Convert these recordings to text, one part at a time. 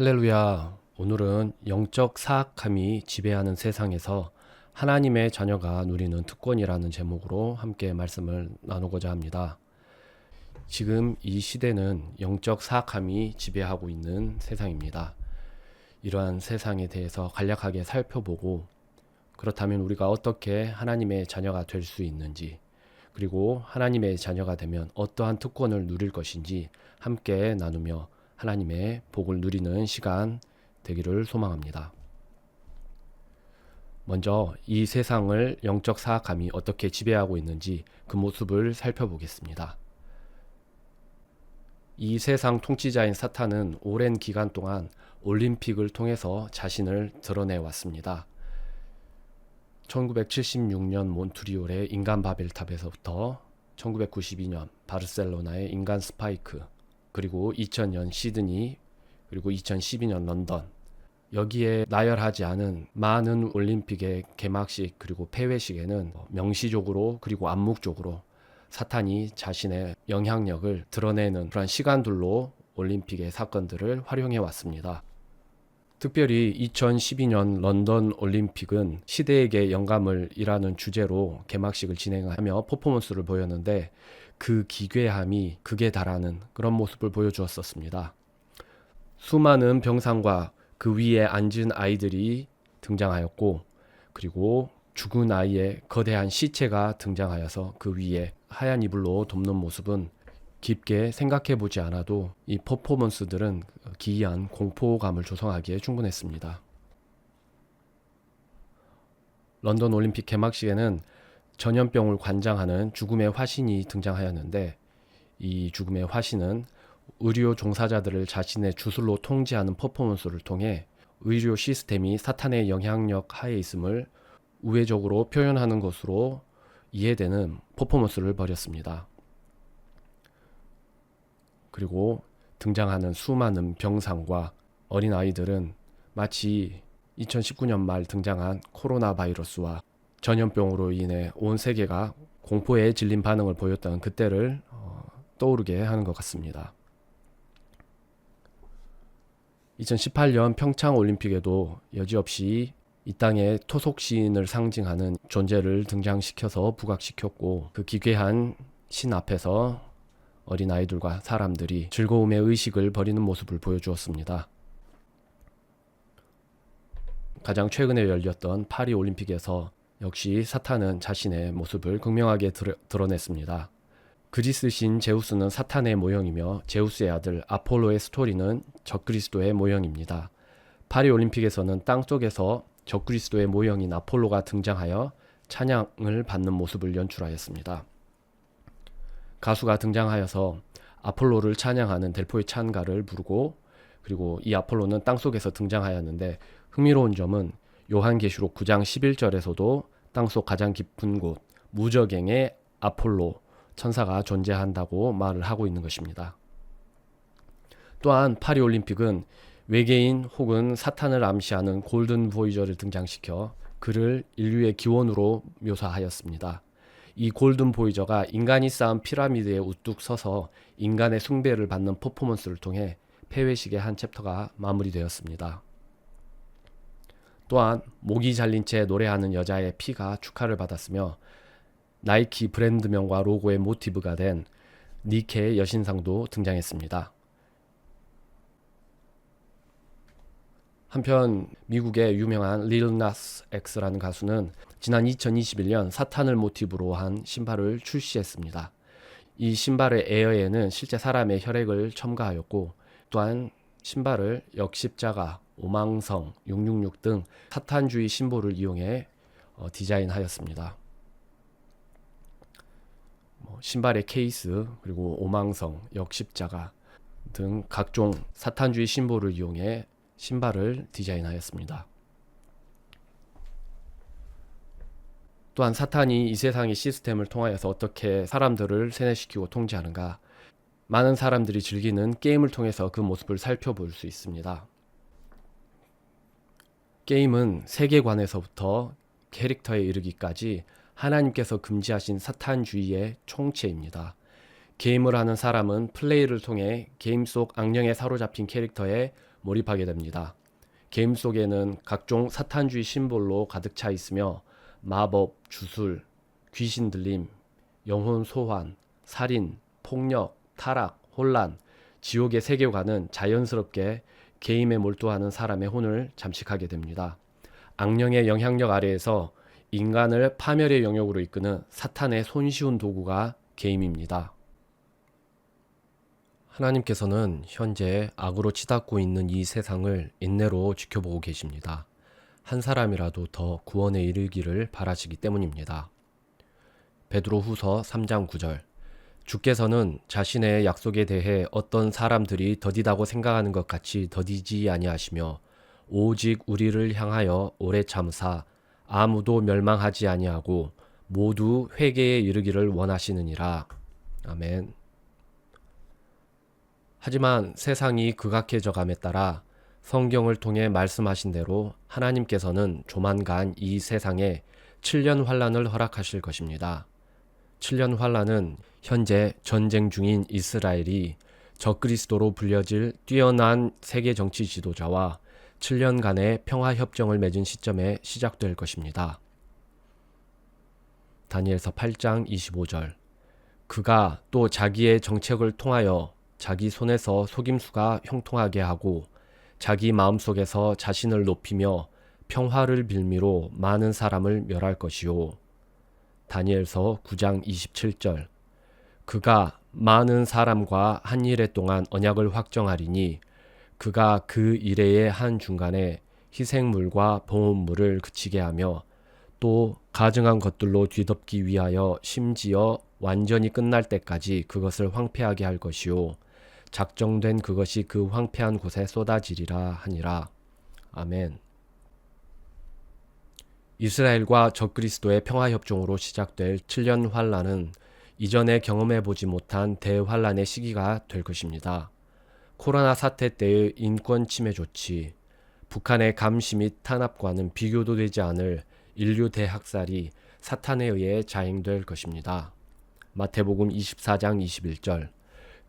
할렐루야. 오늘은 영적 사악함이 지배하는 세상에서 하나님의 자녀가 누리는 특권이라는 제목으로 함께 말씀을 나누고자 합니다. 지금 이 시대는 영적 사악함이 지배하고 있는 세상입니다. 이러한 세상에 대해서 간략하게 살펴보고, 그렇다면 우리가 어떻게 하나님의 자녀가 될 수 있는지, 그리고 하나님의 자녀가 되면 어떠한 특권을 누릴 것인지 함께 나누며 하나님의 복을 누리는 시간 되기를 소망합니다. 먼저 이 세상을 영적 사악함이 어떻게 지배하고 있는지 그 모습을 살펴보겠습니다. 이 세상 통치자인 사탄은 오랜 기간 동안 올림픽을 통해서 자신을 드러내 왔습니다. 1976년 몬트리올의 인간 바벨탑에서부터 1992년 바르셀로나의 인간 스파이크, 그리고 2000년 시드니, 그리고 2012년 런던, 여기에 나열하지 않은 많은 올림픽의 개막식 그리고 폐회식에는 명시적으로 그리고 암묵적으로 사탄이 자신의 영향력을 드러내는 그런 시간들로 올림픽의 사건들을 활용해 왔습니다. 특별히 2012년 런던 올림픽은 시대에게 영감을이라는 주제로 개막식을 진행하며 퍼포먼스를 보였는데, 그 기괴함이 극에 달하는 그런 모습을 보여주었었습니다. 수많은 병상과 그 위에 앉은 아이들이 등장하였고, 그리고 죽은 아이의 거대한 시체가 등장하여서 그 위에 하얀 이불로 덮는 모습은 깊게 생각해 보지 않아도 이 퍼포먼스들은 기이한 공포감을 조성하기에 충분했습니다. 런던 올림픽 개막식에는 전염병을 관장하는 죽음의 화신이 등장하였는데, 이 죽음의 화신은 의료 종사자들을 자신의 주술로 통제하는 퍼포먼스를 통해 의료 시스템이 사탄의 영향력 하에 있음을 우회적으로 표현하는 것으로 이해되는 퍼포먼스를 벌였습니다. 그리고 등장하는 수많은 병상과 어린 아이들은 마치 2019년 말 등장한 코로나 바이러스와 전염병으로 인해 온 세계가 공포에 질린 반응을 보였던 그때를 떠오르게 하는 것 같습니다. 2018년 평창 올림픽에도 여지없이 이 땅의 토속 시인을 상징하는 존재를 등장시켜서 부각시켰고, 그 기괴한 신 앞에서 어린 아이들과 사람들이 즐거움의 의식을 벌이는 모습을 보여주었습니다. 가장 최근에 열렸던 파리 올림픽에서 역시 사탄은 자신의 모습을 극명하게 드러냈습니다. 그리스 신 제우스는 사탄의 모형이며, 제우스의 아들 아폴로의 스토리는 적그리스도의 모형입니다. 파리 올림픽에서는 땅속에서 적그리스도의 모형인 아폴로가 등장하여 찬양을 받는 모습을 연출하였습니다. 가수가 등장하여서 아폴로를 찬양하는 델포의 찬가를 부르고, 그리고 이 아폴로는 땅속에서 등장하였는데, 흥미로운 점은 요한계시록 9장 11절에서도 땅속 가장 깊은 곳 무저갱에 아폴로 천사가 존재한다고 말을 하고 있는 것입니다. 또한 파리올림픽은 외계인 혹은 사탄을 암시하는 골든 보이저를 등장시켜 그를 인류의 기원으로 묘사하였습니다. 이 골든 보이저가 인간이 쌓은 피라미드에 우뚝 서서 인간의 숭배를 받는 퍼포먼스를 통해 폐회식의 한 챕터가 마무리되었습니다. 또한 목이 잘린 채 노래하는 여자의 피가 축하를 받았으며, 나이키 브랜드명과 로고의 모티브가 된 니케의 여신상도 등장했습니다. 한편 미국의 유명한 릴 나스 X라는 가수는 지난 2021년 사탄을 모티브로 한 신발을 출시했습니다. 이 신발의 에어에는 실제 사람의 혈액을 첨가하였고, 또한 신발을 역십자가, 오망성, 666 등 사탄주의 심볼을 이용해 디자인하였습니다. 신발의 케이스, 그리고 오망성, 역십자가 등 각종 사탄주의 심볼을 이용해 신발을 디자인하였습니다. 또한 사탄이 이 세상의 시스템을 통하여서 어떻게 사람들을 세뇌시키고 통제하는가, 많은 사람들이 즐기는 게임을 통해서 그 모습을 살펴볼 수 있습니다. 게임은 세계관에서부터 캐릭터에 이르기까지 하나님께서 금지하신 사탄주의의 총체입니다. 게임을 하는 사람은 플레이를 통해 게임 속 악령에 사로잡힌 캐릭터의 몰입하게 됩니다. 게임 속에는 각종 사탄주의 심볼로 가득 차 있으며 마법, 주술, 귀신 들림, 영혼 소환, 살인, 폭력, 타락, 혼란, 지옥의 세계관은 자연스럽게 게임에 몰두하는 사람의 혼을 잠식하게 됩니다. 악령의 영향력 아래에서 인간을 파멸의 영역으로 이끄는 사탄의 손쉬운 도구가 게임입니다. 하나님께서는 현재 악으로 치닫고 있는 이 세상을 인내로 지켜보고 계십니다. 한 사람이라도 더 구원에 이르기를 바라시기 때문입니다. 베드로후서 3장 9절. 주께서는 자신의 약속에 대해 어떤 사람들이 더디다고 생각하는 것 같이 더디지 아니하시며 오직 우리를 향하여 오래 참으사 아무도 멸망하지 아니하고 모두 회개에 이르기를 원하시느니라. 아멘. 하지만 세상이 극악해져 감에 따라 성경을 통해 말씀하신 대로 하나님께서는 조만간 이 세상에 7년 환란을 허락하실 것입니다. 7년 환란은 현재 전쟁 중인 이스라엘이 적그리스도로 불려질 뛰어난 세계 정치 지도자와 7년간의 평화협정을 맺은 시점에 시작될 것입니다. 다니엘서 8장 25절. 그가 또 자기의 정책을 통하여 자기 손에서 속임수가 형통하게 하고 자기 마음속에서 자신을 높이며 평화를 빌미로 많은 사람을 멸할 것이요. 다니엘서 9장 27절. 그가 많은 사람과 한 일해 동안 언약을 확정하리니 그가 그 일해의 한 중간에 희생물과 봉헌물을 그치게 하며 또 가증한 것들로 뒤덮기 위하여 심지어 완전히 끝날 때까지 그것을 황폐하게 할 것이요. 작정된 그것이 그 황폐한 곳에 쏟아지리라 하니라. 아멘. 이스라엘과 적그리스도의 평화협정으로 시작될 7년 환란은 이전에 경험해보지 못한 대환란의 시기가 될 것입니다. 코로나 사태 때의 인권 침해 조치, 북한의 감시 및 탄압과는 비교도 되지 않을 인류 대학살이 사탄에 의해 자행될 것입니다. 마태복음 24장 21절.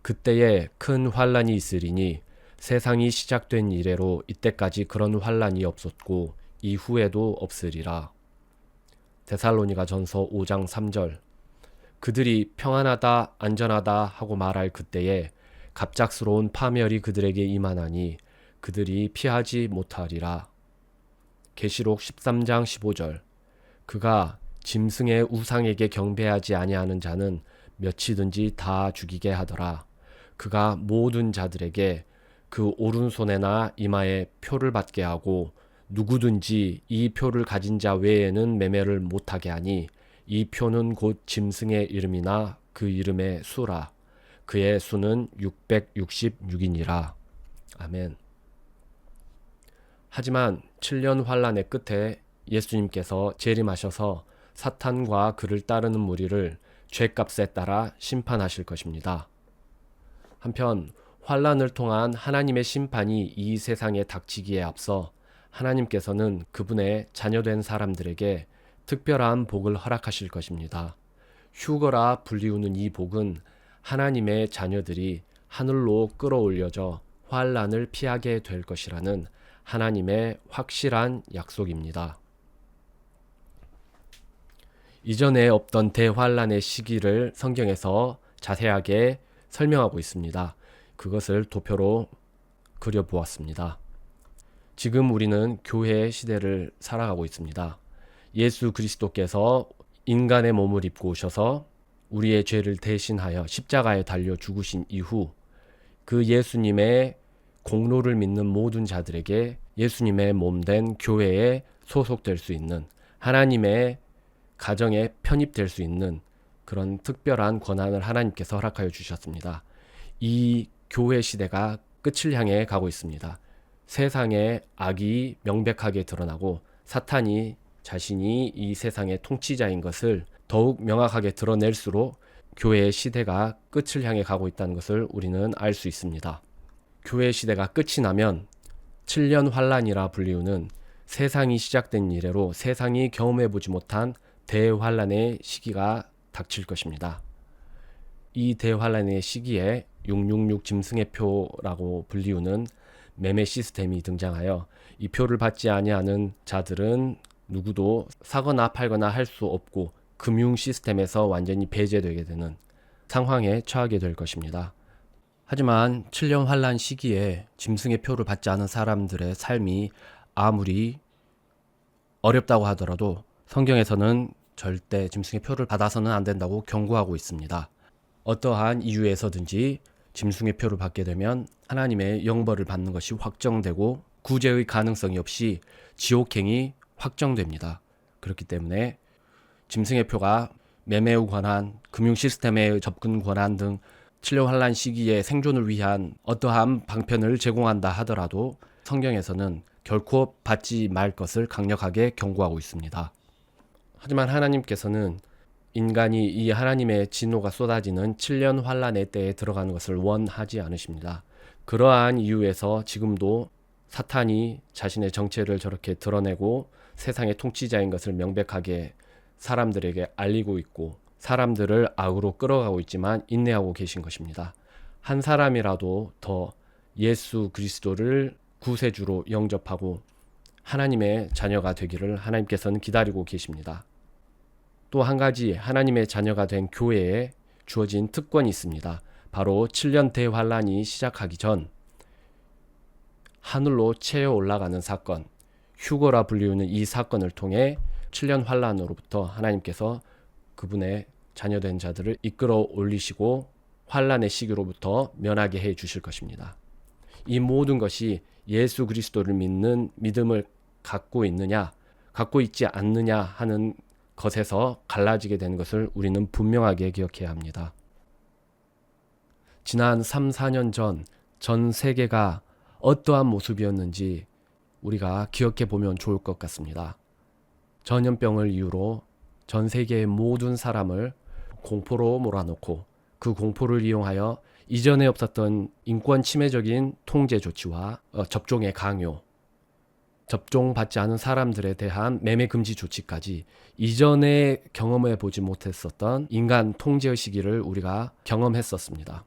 그때에 큰 환란이 있으리니 세상이 시작된 이래로 이때까지 그런 환란이 없었고 이후에도 없으리라. 데살로니가 전서 5장 3절. 그들이 평안하다 안전하다 하고 말할 그때에 갑작스러운 파멸이 그들에게 임하나니 그들이 피하지 못하리라. 계시록 13장 15절. 그가 짐승의 우상에게 경배하지 아니하는 자는 몇이든지 다 죽이게 하더라. 그가 모든 자들에게 그 오른손에나 이마에 표를 받게 하고 누구든지 이 표를 가진 자 외에는 매매를 못하게 하니 이 표는 곧 짐승의 이름이나 그 이름의 수라. 그의 수는 666이니라. 아멘. 하지만 7년 환란의 끝에 예수님께서 재림하셔서 사탄과 그를 따르는 무리를 죄값에 따라 심판하실 것입니다. 한편 환란을 통한 하나님의 심판이 이 세상에 닥치기에 앞서 하나님께서는 그분의 자녀된 사람들에게 특별한 복을 허락하실 것입니다. 휴거라 불리우는 이 복은 하나님의 자녀들이 하늘로 끌어올려져 환란을 피하게 될 것이라는 하나님의 확실한 약속입니다. 이전에 없던 대환란의 시기를 성경에서 자세하게 설명하고 있습니다. 그것을 도표로 그려보았습니다. 지금 우리는 교회의 시대를 살아가고 있습니다. 예수 그리스도께서 인간의 몸을 입고 오셔서 우리의 죄를 대신하여 십자가에 달려 죽으신 이후 그 예수님의 공로를 믿는 모든 자들에게 예수님의 몸된 교회에 소속될 수 있는 하나님의 가정에 편입될 수 있는 그런 특별한 권한을 하나님께서 허락하여 주셨습니다. 이 교회 시대가 끝을 향해 가고 있습니다. 세상에 악이 명백하게 드러나고 사탄이 자신이 이 세상의 통치자인 것을 더욱 명확하게 드러낼수록 교회의 시대가 끝을 향해 가고 있다는 것을 우리는 알 수 있습니다. 교회 시대가 끝이 나면 7년 환란이라 불리우는 세상이 시작된 이래로 세상이 경험해보지 못한 대환란의 시기가 닥칠 것입니다. 이 대환란의 시기에 666 짐승의 표라고 불리우는 매매 시스템이 등장하여 이 표를 받지 아니하는 자들은 누구도 사거나 팔거나 할 수 없고 금융 시스템에서 완전히 배제되게 되는 상황에 처하게 될 것입니다. 하지만 7년 환란 시기에 짐승의 표를 받지 않은 사람들의 삶이 아무리 어렵다고 하더라도 성경에서는 절대 짐승의 표를 받아서는 안 된다고 경고하고 있습니다. 어떠한 이유에서든지 짐승의 표를 받게 되면 하나님의 영벌을 받는 것이 확정되고 구제의 가능성이 없이 지옥행이 확정됩니다. 그렇기 때문에 짐승의 표가 매매의 권한, 금융 시스템의 접근 권한 등 7년 환란 시기의 생존을 위한 어떠한 방편을 제공한다 하더라도 성경에서는 결코 받지 말 것을 강력하게 경고하고 있습니다. 하지만 하나님께서는 인간이 이 하나님의 진노가 쏟아지는 7년 환란의 때에 들어가는 것을 원하지 않으십니다. 그러한 이유에서 지금도 사탄이 자신의 정체를 저렇게 드러내고 세상의 통치자인 것을 명백하게 사람들에게 알리고 있고 사람들을 악으로 끌어가고 있지만 인내하고 계신 것입니다. 한 사람이라도 더 예수 그리스도를 구세주로 영접하고 하나님의 자녀가 되기를 하나님께서는 기다리고 계십니다. 또 한 가지 하나님의 자녀가 된 교회에 주어진 특권이 있습니다. 바로 7년 대환란이 시작하기 전 하늘로 채어 올라가는 사건, 휴거라 불리우는 이 사건을 통해 7년 환란으로부터 하나님께서 그분의 자녀된 자들을 이끌어 올리시고 환란의 시기로부터 면하게 해 주실 것입니다. 이 모든 것이 예수 그리스도를 믿는 믿음을 갖고 있느냐, 갖고 있지 않느냐 하는 것에서 갈라지게 되는 것을 우리는 분명하게 기억해야 합니다. 지난 3, 4년 전 세계가 어떠한 모습이었는지 우리가 기억해 보면 좋을 것 같습니다. 전염병을 이유로 전 세계의 모든 사람을 공포로 몰아넣고 그 공포를 이용하여 이전에 없었던 인권 침해적인 통제 조치와 접종의 강요, 접종받지 않은 사람들에 대한 매매 금지 조치까지 이전에 경험해 보지 못했었던 인간 통제의 시기를 우리가 경험했었습니다.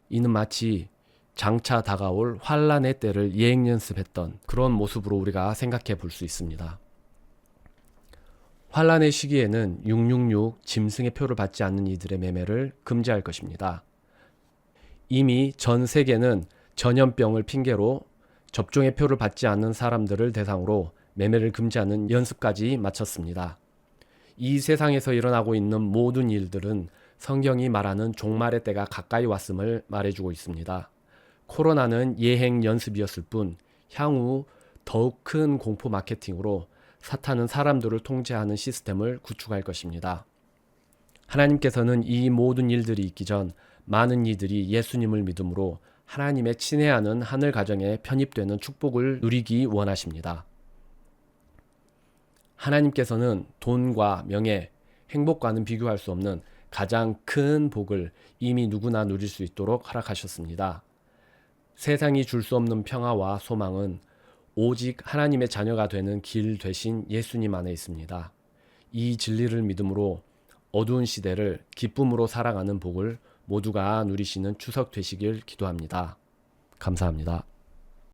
이는 마치 장차 다가올 환란의 때를 예행 연습했던 그런 모습으로 우리가 생각해 볼 수 있습니다. 환란의 시기에는 666 짐승의 표를 받지 않는 이들의 매매를 금지할 것입니다. 이미 전 세계는 전염병을 핑계로 접종의 표를 받지 않는 사람들을 대상으로 매매를 금지하는 연습까지 마쳤습니다. 이 세상에서 일어나고 있는 모든 일들은 성경이 말하는 종말의 때가 가까이 왔음을 말해주고 있습니다. 코로나는 예행 연습이었을 뿐 향후 더욱 큰 공포 마케팅으로 사탄은 사람들을 통제하는 시스템을 구축할 것입니다. 하나님께서는 이 모든 일들이 있기 전 많은 이들이 예수님을 믿음으로 하나님의 친애하는 하늘 가정에 편입되는 축복을 누리기 원하십니다. 하나님께서는 돈과 명예, 행복과는 비교할 수 없는 가장 큰 복을 이미 누구나 누릴 수 있도록 허락하셨습니다. 세상이 줄 수 없는 평화와 소망은 오직 하나님의 자녀가 되는 길 되신 예수님 안에 있습니다. 이 진리를 믿음으로 어두운 시대를 기쁨으로 살아가는 복을 모두가 누리시는 추석 되시길 기도합니다. 감사합니다.